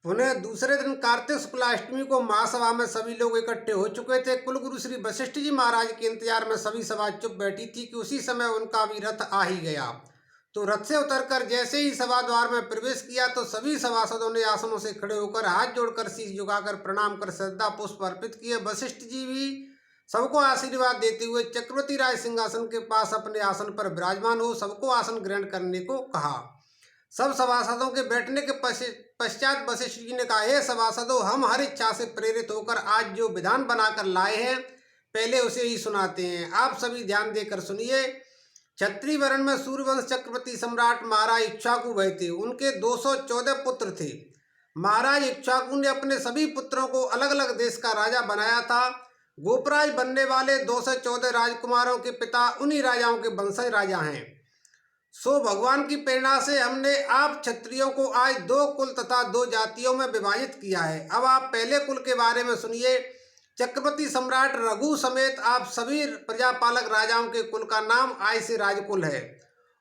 पुनः दूसरे दिन कार्तिक शुक्लाष्टमी को महासभा में सभी लोग इकट्ठे हो चुके थे। कुलगुरु श्री वशिष्ठ जी महाराज के इंतजार में सभी सभा चुप बैठी थी कि उसी समय उनका भी रथ आ ही गया। तो रथ से उतरकर जैसे ही सभा द्वार में प्रवेश किया तो सभी सभासदों ने आसनों से खड़े होकर हाथ जोड़कर शीश झुकाकर प्रणाम कर श्रद्धा पुष्प अर्पित किए। वशिष्ठ जी भी सबको आशीर्वाद देते हुए चक्रवर्ती राज सिंहासन के पास अपने आसन पर विराजमान हो सबको आसन ग्रहण करने को कहा। सब सभासदों के बैठने के पश्चात वशिष्ठ जी ने कहा, हे सभासदों, हम हर इच्छा से प्रेरित होकर आज जो विधान बनाकर लाए हैं पहले उसे ही सुनाते हैं। आप सभी ध्यान देकर सुनिए। क्षत्रिय वर्ण में सूर्यवंश चक्रवर्ती सम्राट महाराज इक्ष्वाकु भय थे। उनके 214 पुत्र थे। महाराज इक्ष्वाकु ने अपने सभी पुत्रों को अलग अलग देश का राजा बनाया था। गोपराज बनने वाले 214 राजकुमारों के पिता उन्हीं राजाओं के वंशज राजा हैं। सो भगवान की प्रेरणा से हमने आप क्षत्रियों को आज 2 कुल तथा 2 जातियों में विभाजित किया है। अब आप पहले कुल के बारे में सुनिए। चक्रवर्ती सम्राट रघु समेत आप सभी प्रजापालक राजाओं के कुल का नाम आय से राजकुल है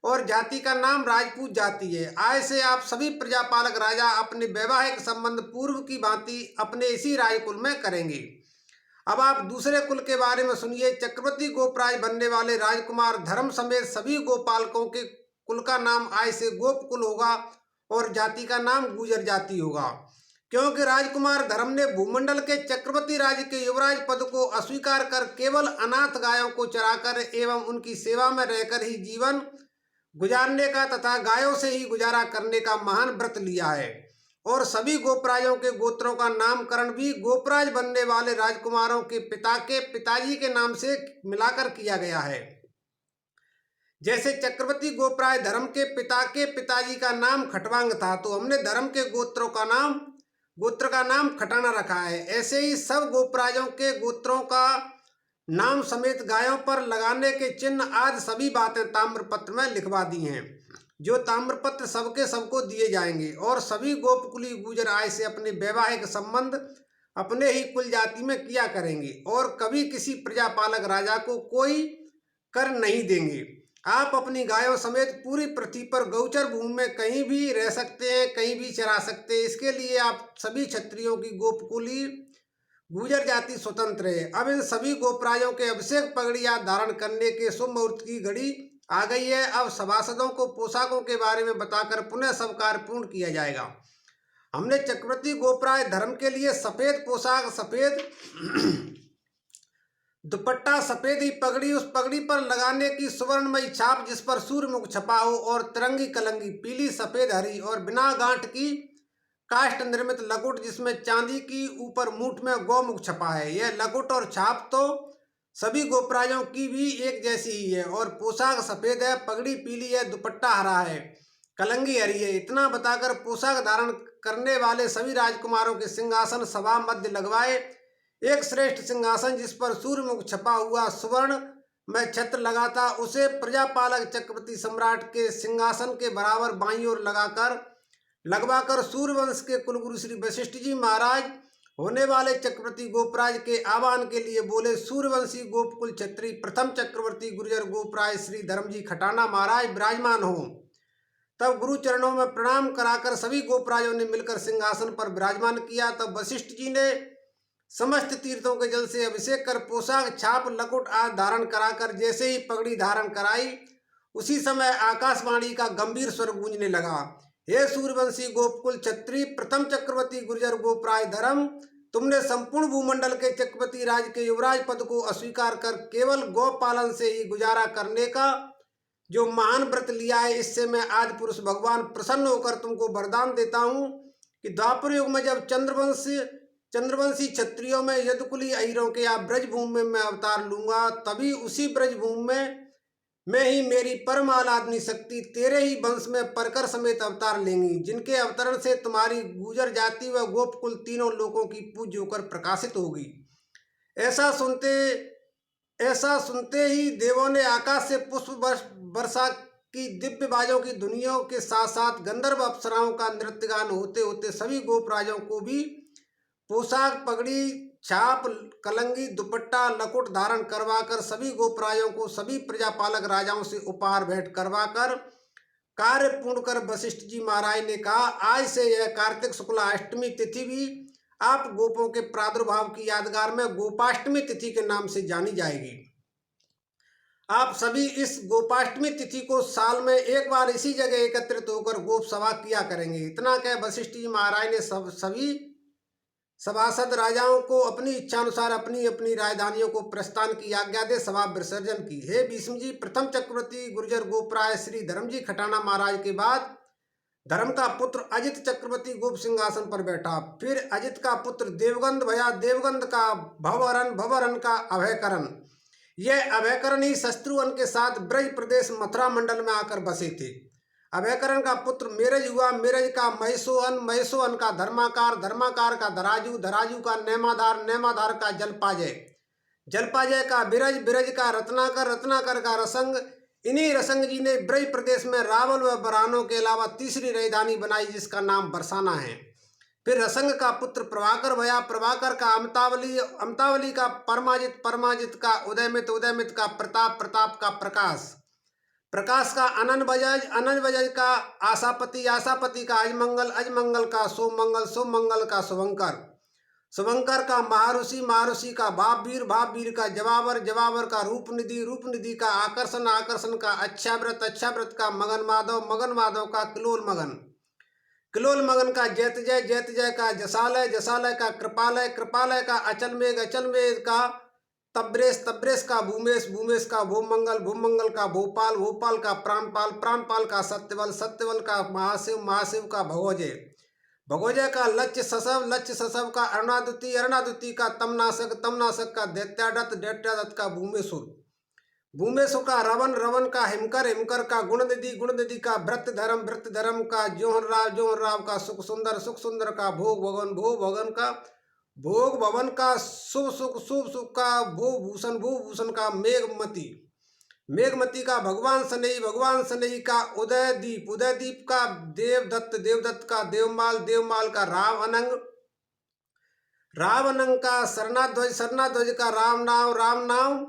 और जाति का नाम राजपूत जाति है। आय से आप सभी प्रजापालक राजा अपने वैवाहिक संबंध पूर्व की भांति अपने इसी राजकुल में करेंगे। अब आप दूसरे कुल के बारे में सुनिए। चक्रवर्ती गोपराज बनने वाले राजकुमार धर्म समेत सभी गोपालकों के कुल का नाम आय से गोप कुल होगा और जाति का नाम गुर्जर जाति होगा। क्योंकि राजकुमार धर्म ने भूमंडल के चक्रवर्ती राज्य के युवराज पद को अस्वीकार कर केवल अनाथ गायों को चराकर एवं उनकी सेवा में रहकर ही जीवन गुजारने का तथा गायों से ही गुजारा करने का महान व्रत लिया है। और सभी गोपराजों के गोत्रों का नामकरण भी गोपराज बनने वाले राजकुमारों के पिता के पिताजी के नाम से मिलाकर किया गया है। जैसे चक्रवर्ती गोपराज धर्म के पिताजी का नाम खटवांग था तो हमने धर्म के गोत्र का नाम खटाना रखा है। ऐसे ही सब गोपराजों के गोत्रों का नाम समेत गायों पर लगाने के चिन्ह आदि सभी बातें ताम्रपत्र में लिखवा दी हैं, जो ताम्रपत्र सबको दिए जाएंगे। और सभी गोपकुली गुर्जर आय से अपने वैवाहिक संबंध अपने ही कुल जाति में किया करेंगे और कभी किसी प्रजापालक राजा को कोई कर नहीं देंगे। आप अपनी गायों समेत पूरी पृथ्वी पर गौचर भूमि में कहीं भी रह सकते हैं, कहीं भी चरा सकते हैं। इसके लिए आप सभी क्षत्रियों की गोपकुली गुर्जर जाति स्वतंत्र है। अब इन सभी गोपराजों के अभिषेक पगड़ियां धारण करने के शुभ मुहूर्त की घड़ी आ गई है। अब सभासदों को पोशाकों के बारे में बताकर पुनः सब कार्य पूर्ण किया जाएगा। हमने चक्रवर्ती गोपराज धर्म के लिए सफेद पोशाक, सफेद दुपट्टा, सफेद ही पगड़ी, उस पगड़ी पर लगाने की सुवर्णमयी छाप जिस पर सूर्यमुख छपा हो और तिरंगी कलंगी पीली, सफेद, हरी और बिना गांठ की काष्ठ निर्मित लकुट जिसमें चांदी की ऊपर मूठ में गौमुख छपा है। यह लकुट और छाप तो सभी गोपराजों की भी एक जैसी ही है और पोशाक सफेद है, पगड़ी पीली है, दुपट्टा हरा है, कलंगी हरी है। इतना बताकर पोशाक धारण करने वाले सभी राजकुमारों के सिंहासन सभा मध्य लगवाए। एक श्रेष्ठ सिंहासन जिस पर सूर्यमुख छपा हुआ सुवर्ण में छत्र लगा था उसे प्रजापालक चक्रवर्ती सम्राट के सिंहासन के बराबर बाईं ओर लगवाकर सूर्यवंश के कुलगुरु श्री वशिष्ठ जी महाराज होने वाले चक्रवर्ती गोपराज के आह्वान के लिए बोले, सूर्यवंशी गोपकुल क्षत्रिय प्रथम चक्रवर्ती गुर्जर गोपराज श्री धर्मजी खटाना महाराज विराजमान हो। तब गुरु चरणों में प्रणाम कराकर सभी गोपराजों ने मिलकर सिंहासन पर विराजमान किया। तब वशिष्ठ जी ने समस्त तीर्थों के जल से अभिषेक कर पोशाक, छाप, लकुट आदि धारण कराकर जैसे ही पगड़ी धारण कराई उसी समय आकाशवाणी का गंभीर स्वर गूंजने लगा, हे सूर्यवंशी गोपकुल क्षत्रिय प्रथम चक्रवर्ती गुर्जर गोपराज धर्म, तुमने संपूर्ण भूमंडल के चक्रवर्ती राज के युवराज पद को अस्वीकार कर केवल गौ पालन से ही गुजारा करने का जो महान व्रत लिया है, इससे मैं आदि पुरुष भगवान प्रसन्न होकर तुमको वरदान देता हूँ कि द्वापर युग में जब चंद्रवंशी क्षत्रियों में यदुकुली अहिरों के या ब्रजभूमि में मैं अवतार लूंगा, तभी उसी ब्रजभूमि में ही मेरी परम आराधनी शक्ति तेरे ही वंश में परकर समेत अवतार लेंगी, जिनके अवतरण से तुम्हारी गुर्जर जाति व गोपकुल तीनों लोकों की पूज्य होकर प्रकाशित होगी। ऐसा सुनते ही देवों ने आकाश से पुष्प वर्षा की दिव्य बाजों की धुनियों के साथ साथ गंधर्व अप्सराओं का नृत्यगान होते होते सभी गोपराजों को भी पोशाक, पगड़ी, छाप, कलंगी, दुपट्टा, लकुट धारण करवाकर सभी गोपराजों को सभी प्रजापालक राजाओं से उपहार भेंट करवाकर कार्य पूर्ण कर वशिष्ठ जी महाराज ने कहा, आज से यह कार्तिक शुक्ला अष्टमी तिथि भी आप गोपों के प्रादुर्भाव की यादगार में गोपाष्टमी तिथि के नाम से जानी जाएगी। आप सभी इस गोपाष्टमी तिथि को साल में एक बार इसी जगह एकत्रित होकर गोप सभा किया करेंगे। इतना कह वशिष्ठ जी महाराज ने सभी सभासद राजाओं को अपनी इच्छानुसार अपनी अपनी राजधानियों को प्रस्थान की आज्ञा दे सभा विसर्जन की। हे भीष्म जी, प्रथम चक्रवर्ती गुर्जर गोपराय श्री धर्मजी खटाना महाराज के बाद धर्म का पुत्र अजित चक्रवर्ती गोप सिंहासन पर बैठा। फिर अजित का पुत्र देवगंध भया, देवगंध का भवरन, भवरन का अभयकरण। यह अभयकरण ही शत्रुघ्न के साथ ब्रज प्रदेश मथुरा मंडल में आकर बसे थे। अभयकरण का पुत्र मेरज हुआ, मेरज का महेशोहन, महेशोहन का धर्माकार, धर्माकार का धराजू, धराजू का नेमाधार, नेमाधार का जलपाजय, जलपाजय का बिरज, बिरज का रत्नाकर, रत्नाकर का रसंग। इन्हीं रसंग जी ने ब्रज प्रदेश में रावल व बरानों के अलावा तीसरी राजधानी बनाई जिसका नाम बरसाना है। फिर रसंग का पुत्र प्रभाकर भया, प्रभाकर का अमतावली, अमतावली का परमाजित, परमाजित का उदयमित, उदयमित का प्रताप, प्रताप का प्रकाश, प्रकाश का अनन बजाज, अनन बजाज का आशापति, आशापति का अजमंगल, अजमंगल का सोमंगल, सोमंगल का शुभंकर, शुभंकर का महाऋषि, महाऋषि का भाववीर, भाववीर का जवावर, जवावर का रूपनिधि, रूपनिधि का आकर्षण, आकर्षण का अच्छाव्रत, अच्छाव्रत का मगन माधव, मगन माधव का किलोल मगन, किलोल मगन का जैतजय, जैतजय का जसालय, जसालय का कृपालय, कृपालय का अचलमेघ, अचलमेघ का तब्रेश, तब्रेश का भूमेश, भूमेश का भूमंगल, भूमंगल का भोपाल, भोपाल का प्राणपाल, प्राणपाल का सत्यवल, सत्यवल का महाशिव, महाशिव का भगोजय, भगोजय का लक्ष्य ससव, लक्ष्य ससव का अरुणादुति, अरुणादुति का तमनाशक, तमनाशक का दैत्यादत्त, दैत्यादत्त का भूमेश्वर, भूमेश्वर का रवन, रवन का हिमकर, हिमकर का गुणनिधि, गुणनिधि का व्रत धर्म, व्रत धर्म का जोहन राव, जोहन राव का सुख सुंदर, सुख सुंदर का भोग भवन, भोग भवन का भोग भवन का शुभ सुख, शुभ सुख का भूभूषण, भूभूषण का मेघमती, मेघमती का भगवान सनई, भगवान सनई का उदयदीप, उदयदीप का देवदत्त, देवदत्त का देवमाल, देवमाल का राव अनंग, राव अनंग का सरनाध्वज, सरनाध्वज का राम नाम, राम नाम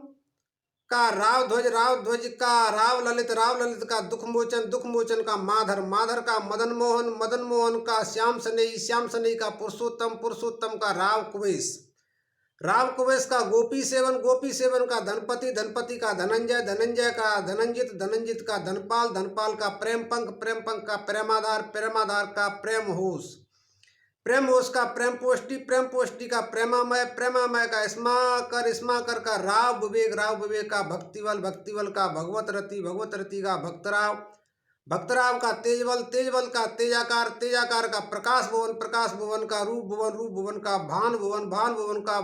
का राव ध्वज, राव ध्वज का राव ललित, राव ललित का दुखमोचन, दुखमोचन का माधर, माधर का मदन मोहन, मदन मोहन का श्याम सनई, श्याम सनई का पुरुषोत्तम, पुरुषोत्तम का राव कुबेश, राव कुबेश का गोपी सेवन, गोपी सेवन का धनपति, धनपति का धनंजय, धनंजय का धनंजित, धनंजित का धनपाल, धनपाल का प्रेम पंख, प्रेम पंख का प्रेमाधार, प्रेमाधार का प्रेम होश, प्रेम होश का प्रेम पोष्टि, प्रेम पोष्टि का प्रेमामय, प्रेमामय का स्माकर, स्माकर का राव विवेक, राव विवेक का भक्तिवल, भक्तिवल का भगवत रति, भगवत रति का भक्तराव, भक्तराव का तेजवल, तेजवल का तेजाकार, तेजाकार का प्रकाश भुवन, प्रकाश भुवन का रूप भुवन, रूप भुवन का भान भुवन, भान भुवन का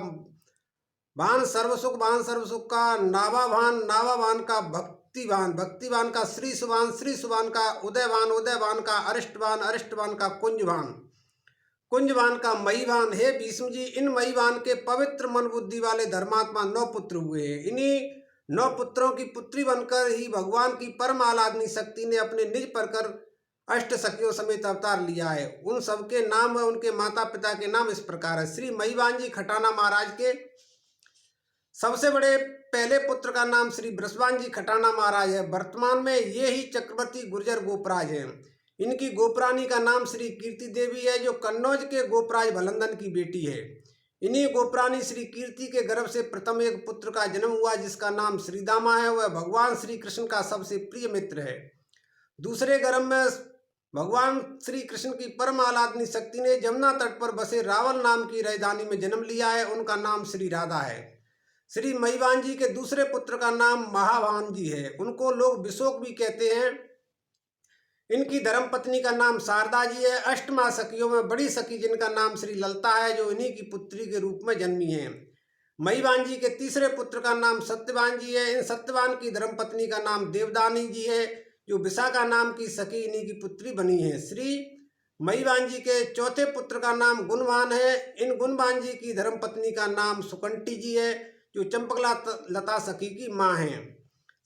भान सर्वसुख, भान सर्वसुख का नावाभान, नावाभान का भक्तिभान, भक्तिभान का श्री सुभान, श्री सुभान का उदयभान, उदयभान का अरिष्टभान, अरिष्टभान का कुंजभान, कुंजवान का महीवान। हे भीष्म जी, इन महीवान के पवित्र मन बुद्धि वाले धर्मात्मा 9 पुत्र हुए हैं। इन्हीं 9 पुत्रों की पुत्री बनकर ही भगवान की परम आराधनी शक्ति ने अपने निज पर कर अष्ट सखियों समेत अवतार लिया है। उन सबके नाम व उनके माता पिता के नाम इस प्रकार है। श्री महीवान जी खटाना महाराज के सबसे बड़े पहले पुत्र का नाम श्री बृषभान जी खटाना महाराज है। वर्तमान में ये ही चक्रवर्ती गुर्जर गोपराज है। इनकी गोपरानी का नाम श्री कीर्ति देवी है, जो कन्नौज के गोपराज भलंदन की बेटी है। इन्हीं गोपरानी श्री कीर्ति के गर्भ से प्रथम एक पुत्र का जन्म हुआ जिसका नाम श्रीदामा है। वह भगवान श्री कृष्ण का सबसे प्रिय मित्र है। दूसरे गर्भ में भगवान श्री कृष्ण की परम आराधनी शक्ति ने जमुना तट पर बसे रावल नाम की राजधानी में जन्म लिया है। उनका नाम श्री राधा है। श्री महीवान जी के दूसरे पुत्र का नाम महावान जी है। उनको लोग विशोक भी कहते हैं। इनकी धर्मपत्नी का नाम शारदा जी है। अष्टमा सखियों में बड़ी सखी जिनका नाम श्री ललता है, जो इन्हीं की पुत्री के रूप में जन्मी है। महीवान जी के तीसरे पुत्र का नाम सत्यवान जी है। इन सत्यवान की धर्मपत्नी का नाम देवदानी जी है, जो विशाखा नाम की सखी इन्हीं की पुत्री बनी है। श्री महीवान जी के चौथे पुत्र का नाम गुणवान है। इन गुणवान जी की धर्मपत्नी का नाम सुकंठी जी है, जो चंपकला लता सखी की माँ है।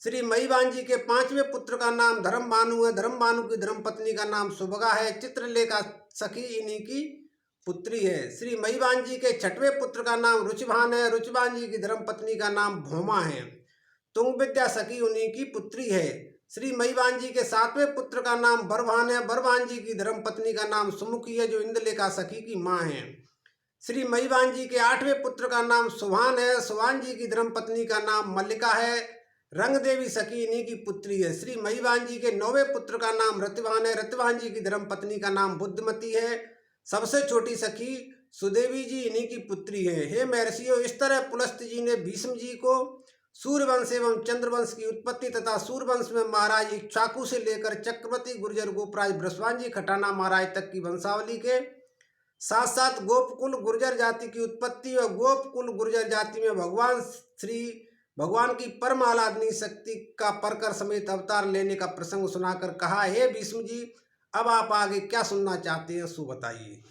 श्री महीवान जी के पांचवें पुत्र का नाम धर्मभानु है। धर्मभानु की धर्मपत्नी का नाम सुभगा है। चित्रलेखा सखी इन्हीं की पुत्री है। श्री महीवान जी के छठवें पुत्र का नाम रुचिभान है। रुचिभान जी की धर्मपत्नी का नाम भौमा है। तुंग विद्या सखी उन्हीं की पुत्री है। श्री महिवान जी के 7वें पुत्र का नाम बरभान है। बरभान जी की धर्मपत्नी का नाम सुमुखी है, जो इंद्रलेखा सखी की माँ है। श्री महिवान जी के 8वें पुत्र का नाम सुभान है। सुभान जी की धर्मपत्नी का नाम मल्लिका है। रंग देवी सखी इन्हीं की पुत्री है। श्री महिवान जी के 9वें पुत्र का नाम रतिवान है। रतिवान जी की धर्मपत्नी का नाम बुद्धिमती है। सबसे छोटी सखी सुदेवी जी इन्हीं की पुत्री है। हे महर्षियों, इस तरह पुलस्त्य जी ने भीष्म जी को सूर्यवंश एवं चंद्रवंश की उत्पत्ति तथा सूर्यवंश में महाराज इक्ष्वाकु से लेकर चक्रवर्ती गुर्जर गोपराज बृहस्पति जी खटाना महाराज तक की वंशावली के साथ साथ गोपकुल गुर्जर जाति की उत्पत्ति और गोपकुल गुर्जर जाति में भगवान की परम आराधनीय शक्ति का परकर समेत अवतार लेने का प्रसंग सुनाकर कहा, हे भीष्म जी, अब आप आगे क्या सुनना चाहते हैं सो बताइए।